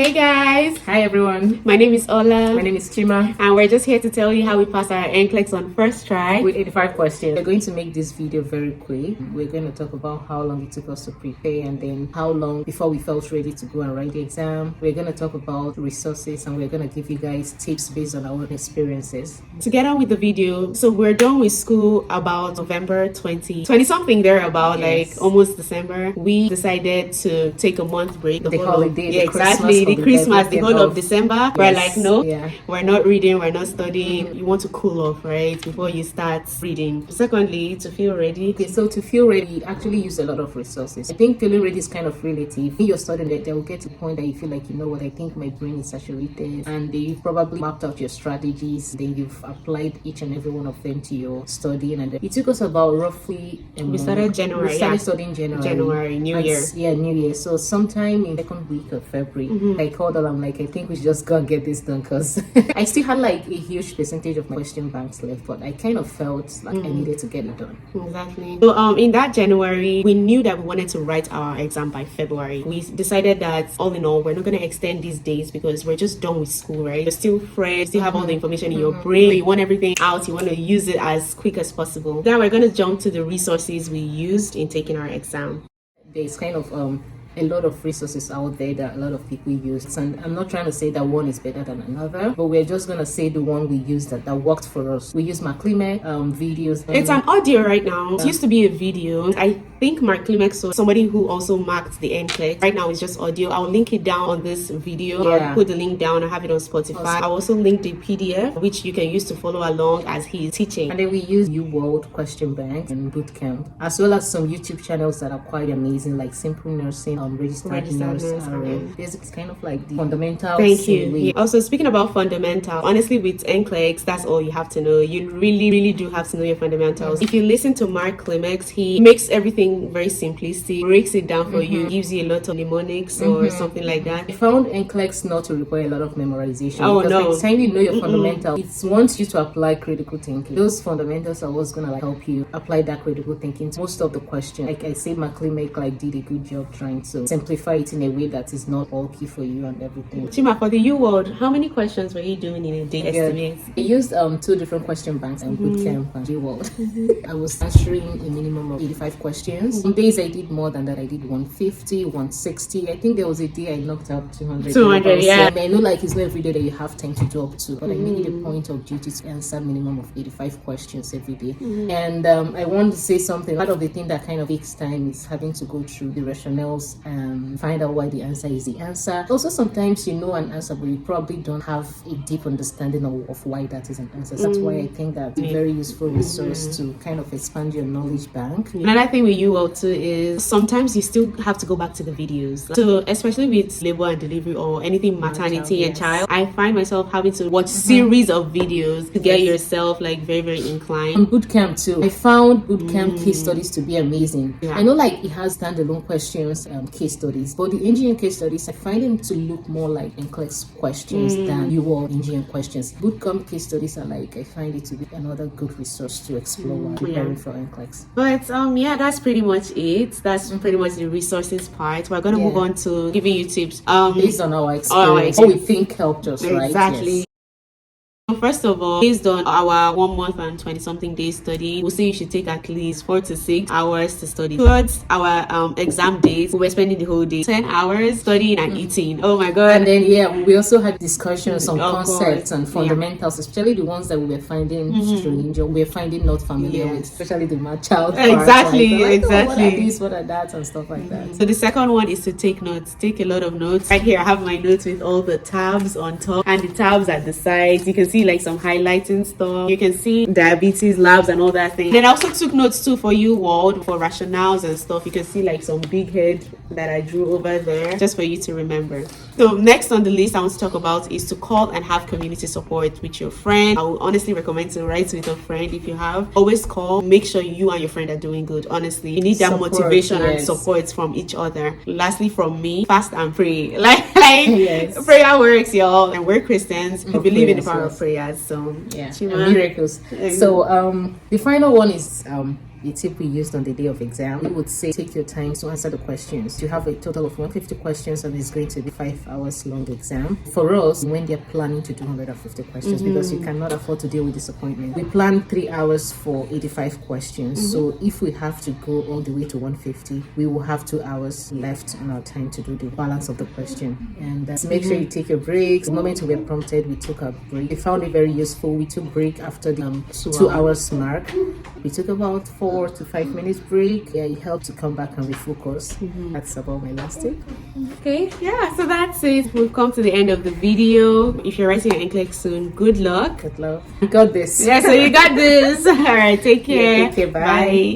Hey guys! Hi everyone. My name is Ola. My name is Chima. And we're just here to tell you how we passed our NCLEX on first try. With 85 questions. We're going to make this video very quick. We're going to talk about how long it took us to prepare and then how long before we felt ready to go and write the exam. We're going to talk about resources and we're going to give you guys tips based on our own experiences. To get on with the video, so we're done with school about November 20 something there about Yes. like almost December. We decided to take a month break. The holiday, yeah, the exactly. The Christmas, the whole of December. We're like, no, yeah. we're not reading, we're not studying. You want to cool off, right? Before you start reading. Secondly, to feel ready. Okay, so to feel ready, we actually use a lot of resources. I think feeling ready is kind of relative. When you're studying that, they will get to a point that you feel like, you know what, I think my brain is saturated, and you've probably mapped out your strategies, then you've applied each and every one of them to your studying, and it took us about roughly a month. We started January. We started studying January, New Year. Yeah, New Year. So sometime in the second week of February, I called her. I'm like, I think we should just go and get this done because I still had like a huge percentage of my question banks left, but I kind of felt like I needed to get it done. Exactly. So in that January, we knew that we wanted to write our exam by February. We decided that all in all, we're not going to extend these days because we're just done with school, right? You're still fresh, you still have all the information in your brain, you want everything out, you want to use it as quick as possible. Then we're going to jump to the resources we used in taking our exam. There's kind of a lot of resources out there that a lot of people use, and I'm not trying to say that one is better than another, but we're just gonna say the one we used that worked for us. We use Klimex videos. It's an audio right now. It used to be a video. I think Klimex was somebody who also marked the NCLEX. Right now it's just audio. I'll link it down on this video. Yeah. I'll put the link down. I have it on Spotify. I'll also link the PDF, which you can use to follow along as he's teaching. And then we use UWorld question bank and Bootcamp, as well as some YouTube channels that are quite amazing, like Simple Nursing, registered nurse RN. It's kind of like the fundamentals. Thank you. Yeah. Also, speaking about fundamentals, honestly, with NCLEX, that's all you have to know. You really do have to know your fundamentals. If you listen to Klimex, he makes everything very simplistic, breaks it down for you, gives you a lot of mnemonics or something like that. I found NCLEX not to require a lot of memorization. Oh, because no. by the time you know your fundamentals, it wants you to apply critical thinking. Those fundamentals are what's gonna help you apply that critical thinking to most of the questions. Like I said, Klimex did a good job trying to simplify it in a way that is not bulky for you and everything. Chima, for the UWorld, how many questions were you doing in a day? Estimate? I used two different question banks and Bootcamp and UWorld. I was answering a minimum of 85 questions. Some days I did more than that. I did 150, 160. I think there was a day I knocked out 200. 200, yeah. And I know like it's not every day that you have time to do up to, but I made it a point of duty to answer minimum of 85 questions every day. And I want to say something. Part of the thing that kind of takes time is having to go through the rationales and find out why the answer is the answer. Also, sometimes you know an answer, but you probably don't have a deep understanding of why that is an answer. That's why I think that's a very useful resource to kind of expand your knowledge bank. Another thing with UWorld too is sometimes you still have to go back to the videos. So especially with labor and delivery or anything maternity and child, I find myself having to watch series of videos to get yourself like very inclined. On Bootcamp too, I found Bootcamp case studies to be amazing. I know like it has standalone questions, case studies, but the NGN case studies, I find them to look more like NCLEX questions than UWorld NGN questions. Bootcamp case studies are like, I find it to be another good resource to explore while preparing for NCLEX. But yeah, that's pretty much it. That's pretty much the resources part. We're gonna move on to giving you tips based on our experience, what we think helped us, right? Exactly. Yes. First of all, based on our 1 month and 20 something days study, we'll say you should take at least 4 to 6 hours to study. Towards our exam days, we were spending the whole day 10 hours studying and eating. Oh my god. And then we also had discussions on concepts and fundamentals, especially the ones that we were finding strange or we were finding not familiar with, especially the math child part. Exactly. What are these, what are that, and stuff like that. So the second one is to take notes. Take a lot of notes. Right here I have my notes with all the tabs on top and the tabs at the sides. You can see like some highlighting stuff. You can see diabetes labs and all that thing. Then I also took notes too for UWorld for rationales and stuff. You can see like some big head that I drew over there just for you to remember. So next on the list I want to talk about is to call and have community support with your friend. I would honestly recommend to write with a friend if you have. Always call. Make sure you and your friend are doing good. Honestly, you need that motivation and support from each other. Lastly, from me, fast and pray. Like prayer works, y'all, and we're Christians. We believe in the power of prayers. So miracles. So the final one is a tip we used on the day of exam. We would say take your time to answer the questions. You have a total of 150 questions and it's going to be 5 hours long exam. For us, when they're planning to do 150 questions, because you cannot afford to deal with disappointment, we plan 3 hours for 85 questions. So if we have to go all the way to 150, we will have 2 hours left on our time to do the balance of the question. And make sure you take your breaks. The moment we were prompted, we took a break. We found it very useful. We took break after the 2 hours mark. We took about 4 to 5 minutes break. Yeah, it helped to come back and refocus. That's about my last tip. Okay, yeah, so that's it. We've come to the end of the video. If you're writing your NCLEX soon, good luck. Good luck. You got this. Yeah, so you got this. All right, take care. Yeah, take care. Bye.